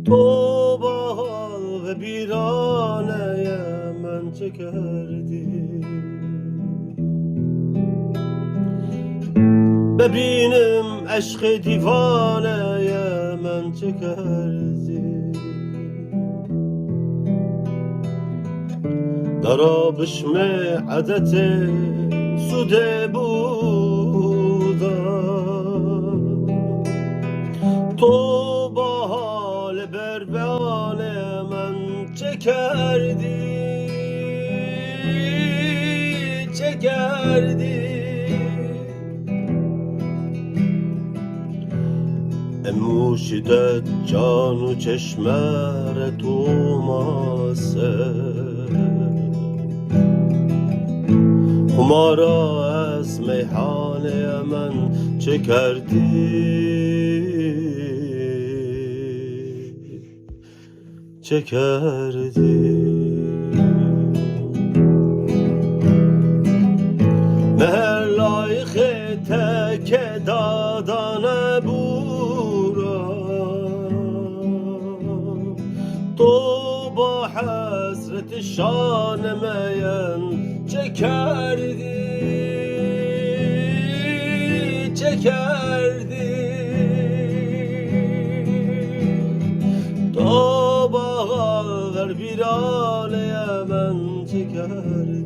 تو bal ve biraneye men çekerdi. Bebinim eşk divaneye men çekerdi. Darabış me adete sude buda. تو با حال بربان من چه کردی چه کردی اموشیدت جان و چشمر تو ماسه خمارا از میخانه من چه کردی چه کردی مهر لایخ تک دادانه بورا تو با حسرت شان مین چه کردی چه کردی تو با غر بیرانه من چه کردی